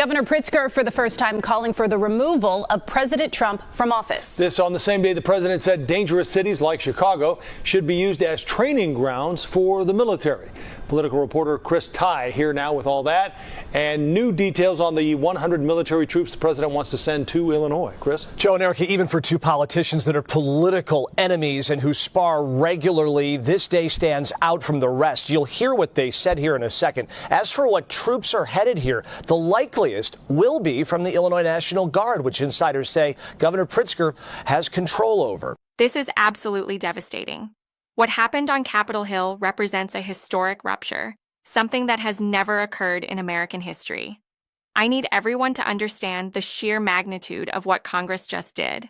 Governor Pritzker, for the first time, calling for the removal of President Trump from office. This on the same day the president said dangerous cities like Chicago should be used as training grounds for the military. Political reporter Chris Ty here now with all that and new details on the 100 military troops the president wants to send to Illinois. Chris? Joe and Erica, even for two politicians that are political enemies and who spar regularly, this day stands out from the rest. You'll hear what they said here in a second. As for what troops are headed here, the likeliest will be from the Illinois National Guard, which insiders say Governor Pritzker has control over. This is absolutely devastating. What happened on Capitol Hill represents a historic rupture, something that has never occurred in American history. I need everyone to understand the sheer magnitude of what Congress just did.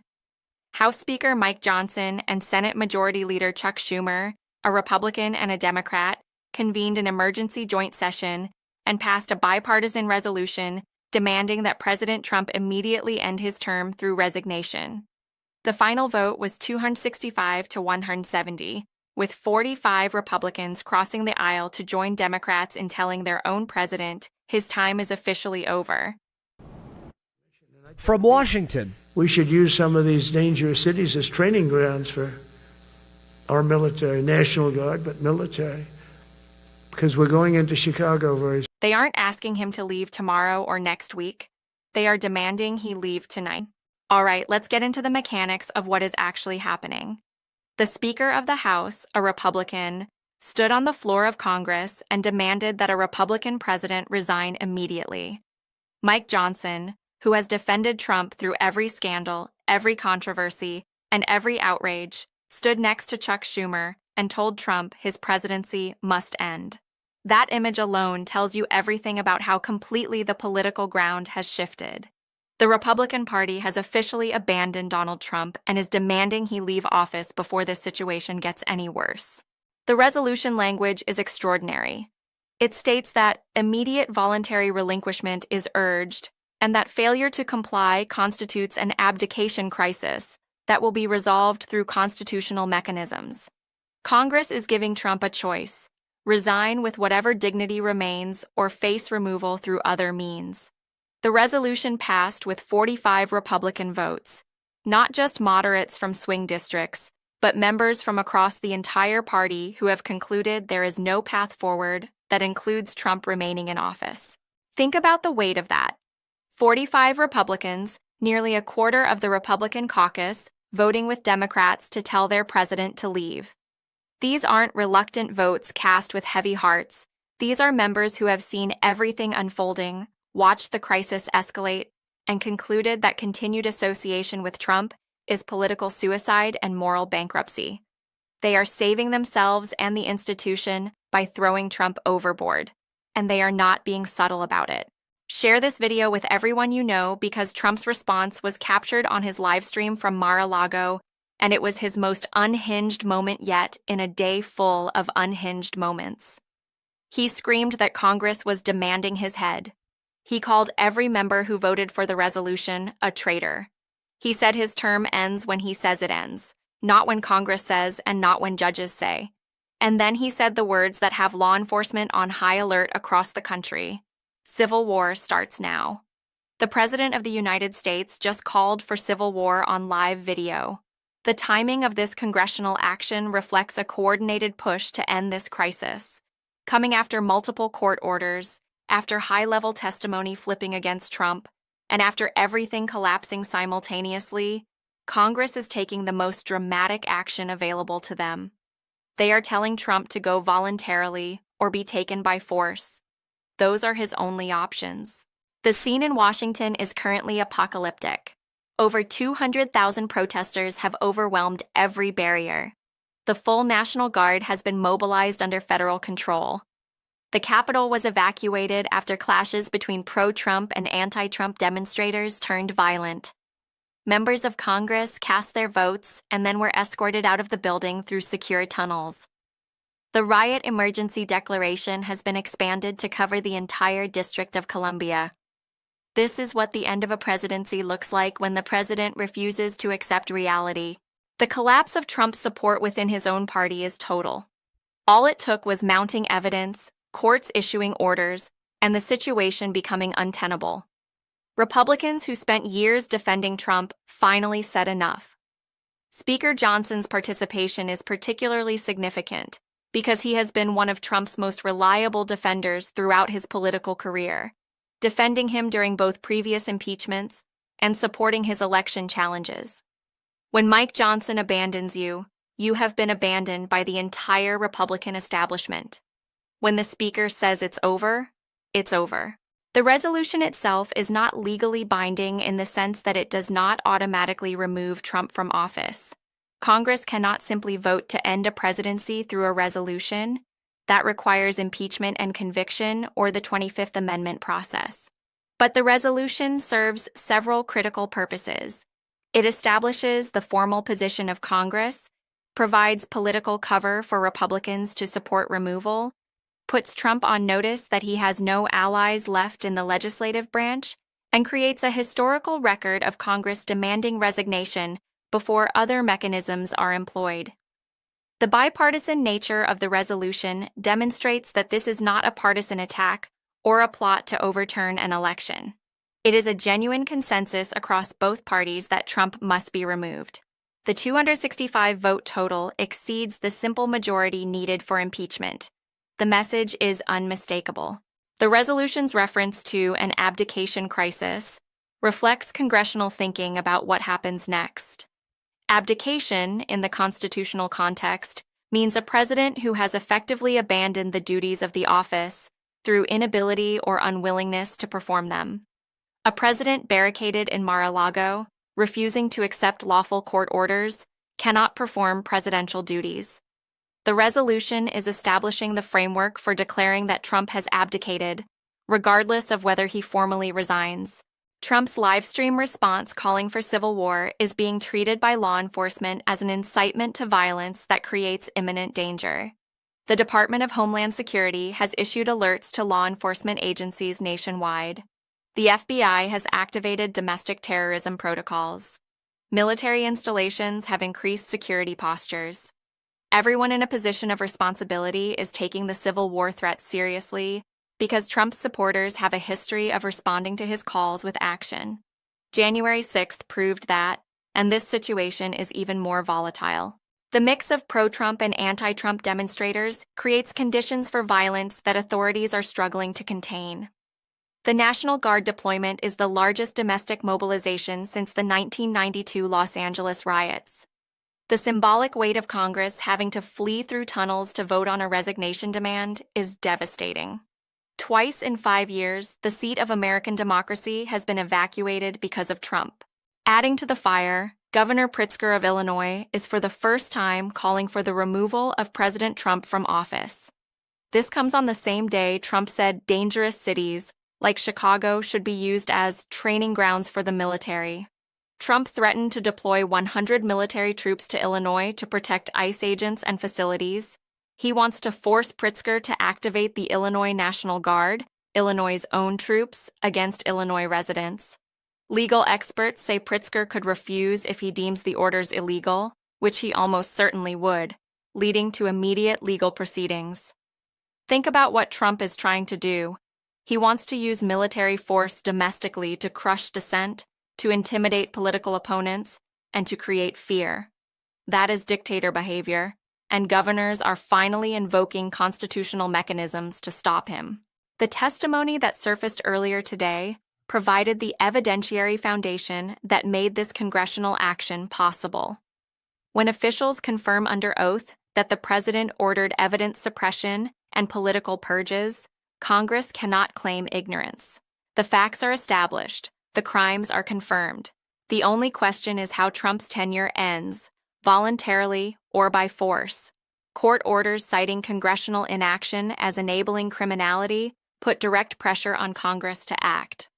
House Speaker Mike Johnson and Senate Majority Leader Chuck Schumer, a Republican and a Democrat, convened an emergency joint session and passed a bipartisan resolution demanding that President Trump immediately end his term through resignation. The final vote was 265 to 170, with 45 Republicans crossing the aisle to join Democrats in telling their own president his time is officially over. From Washington, we should use some of these dangerous cities as training grounds for our military, National Guard, but military, because we're going into Chicago very soon. They aren't asking him to leave tomorrow or next week. They are demanding he leave tonight. All right, let's get into the mechanics of what is actually happening. The Speaker of the House, a Republican, stood on the floor of Congress and demanded that a Republican president resign immediately. Mike Johnson, who has defended Trump through every scandal, every controversy, and every outrage, stood next to Chuck Schumer and told Trump his presidency must end. That image alone tells you everything about how completely the political ground has shifted. The Republican Party has officially abandoned Donald Trump and is demanding he leave office before this situation gets any worse. The resolution language is extraordinary. It states that immediate voluntary relinquishment is urged and that failure to comply constitutes an abdication crisis that will be resolved through constitutional mechanisms. Congress is giving Trump a choice: resign with whatever dignity remains or face removal through other means. The resolution passed with 45 Republican votes, not just moderates from swing districts, but members from across the entire party who have concluded there is no path forward that includes Trump remaining in office. Think about the weight of that. 45 Republicans, nearly a quarter of the Republican caucus, voting with Democrats to tell their president to leave. These aren't reluctant votes cast with heavy hearts. These are members who have seen everything unfolding, watched the crisis escalate, and concluded that continued association with Trump is political suicide and moral bankruptcy. They are saving themselves and the institution by throwing Trump overboard, and they are not being subtle about it. Share this video with everyone you know because Trump's response was captured on his live stream from Mar-a-Lago, and it was his most unhinged moment yet in a day full of unhinged moments. He screamed that Congress was demanding his head. He called every member who voted for the resolution a traitor. He said his term ends when he says it ends, not when Congress says and not when judges say. And then he said the words that have law enforcement on high alert across the country: civil war starts now. The President of the United States just called for civil war on live video. The timing of this congressional action reflects a coordinated push to end this crisis, coming after multiple court orders, after high-level testimony flipping against Trump, and after everything collapsing simultaneously. Congress is taking the most dramatic action available to them. They are telling Trump to go voluntarily or be taken by force. Those are his only options. The scene in Washington is currently apocalyptic. Over 200,000 protesters have overwhelmed every barrier. The full National Guard has been mobilized under federal control. The Capitol was evacuated after clashes between pro-Trump and anti-Trump demonstrators turned violent. Members of Congress cast their votes and then were escorted out of the building through secure tunnels. The riot emergency declaration has been expanded to cover the entire District of Columbia. This is what the end of a presidency looks like when the president refuses to accept reality. The collapse of Trump's support within his own party is total. All it took was mounting evidence, courts issuing orders, and the situation becoming untenable. Republicans who spent years defending Trump finally said enough. Speaker Johnson's participation is particularly significant because he has been one of Trump's most reliable defenders throughout his political career, defending him during both previous impeachments and supporting his election challenges. When Mike Johnson abandons you, you have been abandoned by the entire Republican establishment. When the Speaker says it's over, it's over. The resolution itself is not legally binding in the sense that it does not automatically remove Trump from office. Congress cannot simply vote to end a presidency through a resolution. That requires impeachment and conviction or the 25th Amendment process. But the resolution serves several critical purposes. It establishes the formal position of Congress, provides political cover for Republicans to support removal, puts Trump on notice that he has no allies left in the legislative branch, and creates a historical record of Congress demanding resignation before other mechanisms are employed. The bipartisan nature of the resolution demonstrates that this is not a partisan attack or a plot to overturn an election. It is a genuine consensus across both parties that Trump must be removed. The 265 vote total exceeds the simple majority needed for impeachment. The message is unmistakable. The resolution's reference to an abdication crisis reflects congressional thinking about what happens next. Abdication, in the constitutional context, means a president who has effectively abandoned the duties of the office through inability or unwillingness to perform them. A president barricaded in Mar-a-Lago, refusing to accept lawful court orders, cannot perform presidential duties. The resolution is establishing the framework for declaring that Trump has abdicated, regardless of whether he formally resigns. Trump's livestream response calling for civil war is being treated by law enforcement as an incitement to violence that creates imminent danger. The Department of Homeland Security has issued alerts to law enforcement agencies nationwide. The FBI has activated domestic terrorism protocols. Military installations have increased security postures. Everyone in a position of responsibility is taking the civil war threat seriously because Trump's supporters have a history of responding to his calls with action. January 6th proved that, and this situation is even more volatile. The mix of pro-Trump and anti-Trump demonstrators creates conditions for violence that authorities are struggling to contain. The National Guard deployment is the largest domestic mobilization since the 1992 Los Angeles riots. The symbolic weight of Congress having to flee through tunnels to vote on a resignation demand is devastating. Twice in 5 years, the seat of American democracy has been evacuated because of Trump. Adding to the fire, Governor Pritzker of Illinois is for the first time calling for the removal of President Trump from office. This comes on the same day Trump said dangerous cities, like Chicago, should be used as training grounds for the military. Trump threatened to deploy 100 military troops to Illinois to protect ICE agents and facilities. He wants to force Pritzker to activate the Illinois National Guard, Illinois' own troops, against Illinois residents. Legal experts say Pritzker could refuse if he deems the orders illegal, which he almost certainly would, leading to immediate legal proceedings. Think about what Trump is trying to do. He wants to use military force domestically to crush dissent, to intimidate political opponents, and to create fear. That is dictator behavior, and governors are finally invoking constitutional mechanisms to stop him. The testimony that surfaced earlier today provided the evidentiary foundation that made this congressional action possible. When officials confirm under oath that the president ordered evidence suppression and political purges, Congress cannot claim ignorance. The facts are established. The crimes are confirmed. The only question is how Trump's tenure ends, voluntarily or by force. Court orders citing congressional inaction as enabling criminality put direct pressure on Congress to act.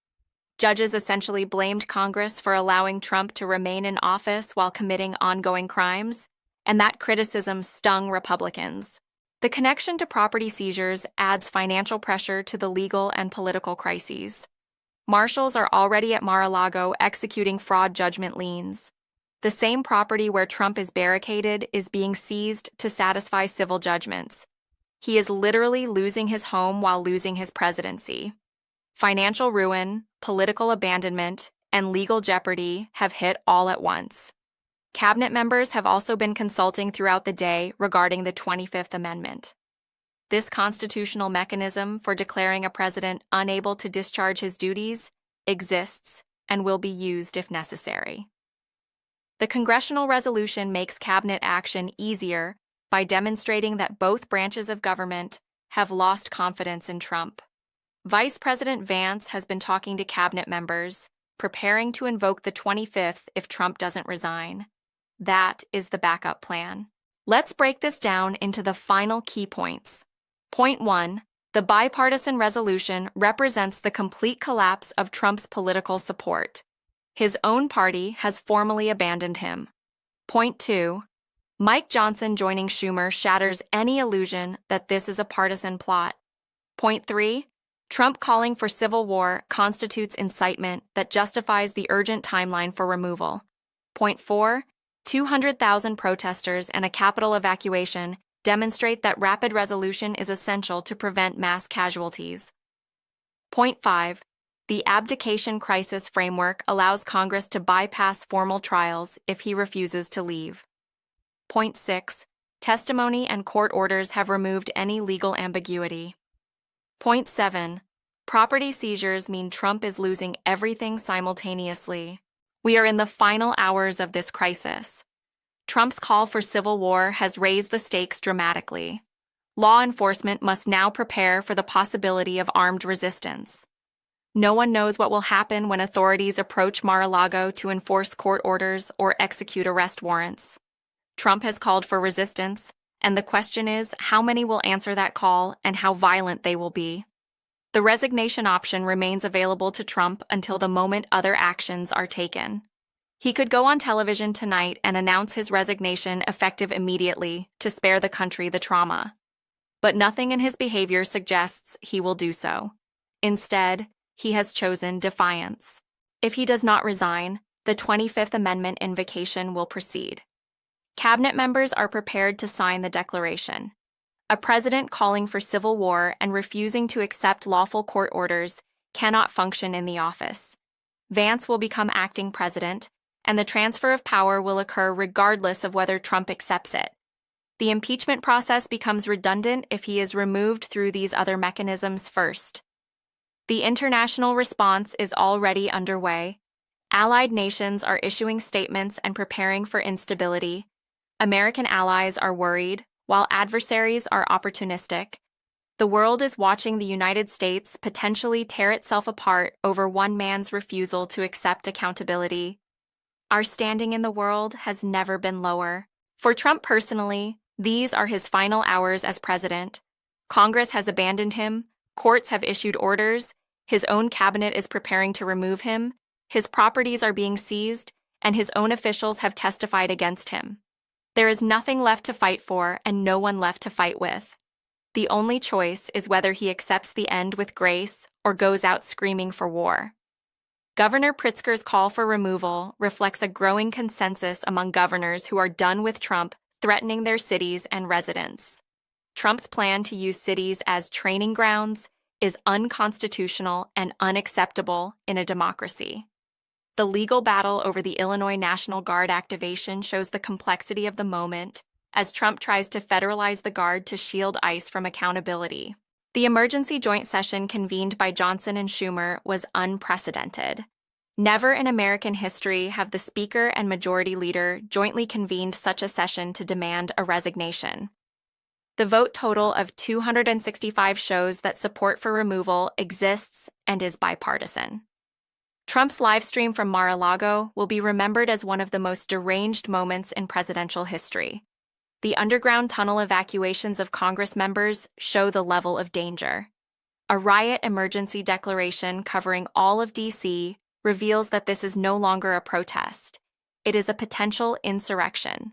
Judges essentially blamed Congress for allowing Trump to remain in office while committing ongoing crimes, and that criticism stung Republicans. The connection to property seizures adds financial pressure to the legal and political crises. Marshals are already at Mar-a-Lago executing fraud judgment liens. The same property where Trump is barricaded is being seized to satisfy civil judgments. He is literally losing his home while losing his presidency. Financial ruin, political abandonment, and legal jeopardy have hit all at once. Cabinet members have also been consulting throughout the day regarding the 25th Amendment. This constitutional mechanism for declaring a president unable to discharge his duties exists and will be used if necessary. The congressional resolution makes cabinet action easier by demonstrating that both branches of government have lost confidence in Trump. Vice President Vance has been talking to cabinet members, preparing to invoke the 25th if Trump doesn't resign. That is the backup plan. Let's break this down into the final key points. Point 1. The bipartisan resolution represents the complete collapse of Trump's political support. His own party has formally abandoned him. Point 2. Mike Johnson joining Schumer shatters any illusion that this is a partisan plot. Point 3. Trump calling for civil war constitutes incitement that justifies the urgent timeline for removal. Point 4. 200,000 protesters and a Capitol evacuation demonstrate that rapid resolution is essential to prevent mass casualties. Point 5. The abdication crisis framework allows Congress to bypass formal trials if he refuses to leave. Point 6. Testimony and court orders have removed any legal ambiguity. Point 7. Property seizures mean Trump is losing everything simultaneously. We are in the final hours of this crisis. Trump's call for civil war has raised the stakes dramatically. Law enforcement must now prepare for the possibility of armed resistance. No one knows what will happen when authorities approach Mar-a-Lago to enforce court orders or execute arrest warrants. Trump has called for resistance, and the question is how many will answer that call and how violent they will be. The resignation option remains available to Trump until the moment other actions are taken. He could go on television tonight and announce his resignation effective immediately to spare the country the trauma. But nothing in his behavior suggests he will do so. Instead, he has chosen defiance. If he does not resign, the 25th Amendment invocation will proceed. Cabinet members are prepared to sign the declaration. A president calling for civil war and refusing to accept lawful court orders cannot function in the office. Vance will become acting president, and the transfer of power will occur regardless of whether Trump accepts it. The impeachment process becomes redundant if he is removed through these other mechanisms first. The international response is already underway. Allied nations are issuing statements and preparing for instability. American allies are worried, while adversaries are opportunistic. The world is watching the United States potentially tear itself apart over one man's refusal to accept accountability. Our standing in the world has never been lower. For Trump personally, these are his final hours as president. Congress has abandoned him, courts have issued orders, his own cabinet is preparing to remove him, his properties are being seized, and his own officials have testified against him. There is nothing left to fight for and no one left to fight with. The only choice is whether he accepts the end with grace or goes out screaming for war. Governor Pritzker's call for removal reflects a growing consensus among governors who are done with Trump threatening their cities and residents. Trump's plan to use cities as training grounds is unconstitutional and unacceptable in a democracy. The legal battle over the Illinois National Guard activation shows the complexity of the moment as Trump tries to federalize the Guard to shield ICE from accountability. The emergency joint session convened by Johnson and Schumer was unprecedented. Never in American history have the Speaker and Majority Leader jointly convened such a session to demand a resignation. The vote total of 265 shows that support for removal exists and is bipartisan. Trump's live stream from Mar-a-Lago will be remembered as one of the most deranged moments in presidential history. The underground tunnel evacuations of Congress members show the level of danger. A riot emergency declaration covering all of D.C. reveals that this is no longer a protest. It is a potential insurrection.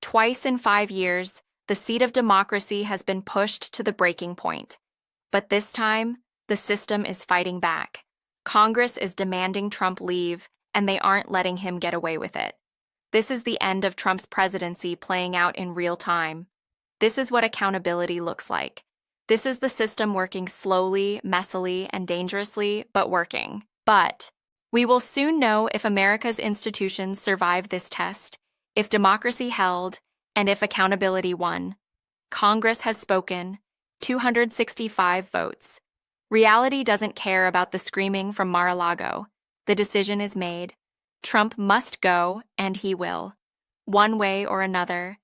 Twice in 5 years, the seat of democracy has been pushed to the breaking point. But this time, the system is fighting back. Congress is demanding Trump leave, and they aren't letting him get away with it. This is the end of Trump's presidency playing out in real time. This is what accountability looks like. This is the system working slowly, messily, and dangerously, but working. But we will soon know if America's institutions survive this test, if democracy held, and if accountability won. Congress has spoken. 265 votes. Reality doesn't care about the screaming from Mar-a-Lago. The decision is made. Trump must go, and he will. One way or another.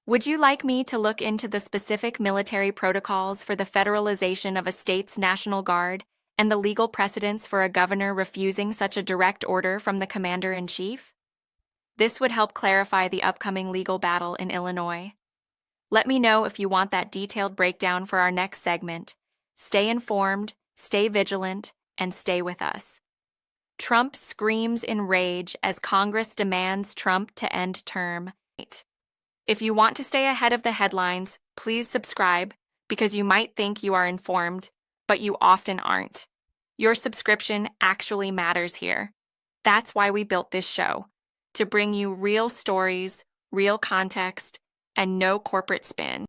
Would you like me to look into the specific military protocols for the federalization of a state's National Guard and the legal precedents for a governor refusing such a direct order from the commander-in-chief? This would help clarify the upcoming legal battle in Illinois. Let me know if you want that detailed breakdown for our next segment. Stay informed, stay vigilant, and stay with us. Trump screams in rage as Congress demands Trump to end term. If you want to stay ahead of the headlines, please subscribe, because you might think you are informed, but you often aren't. Your subscription actually matters here. That's why we built this show, to bring you real stories, real context, and no corporate spin.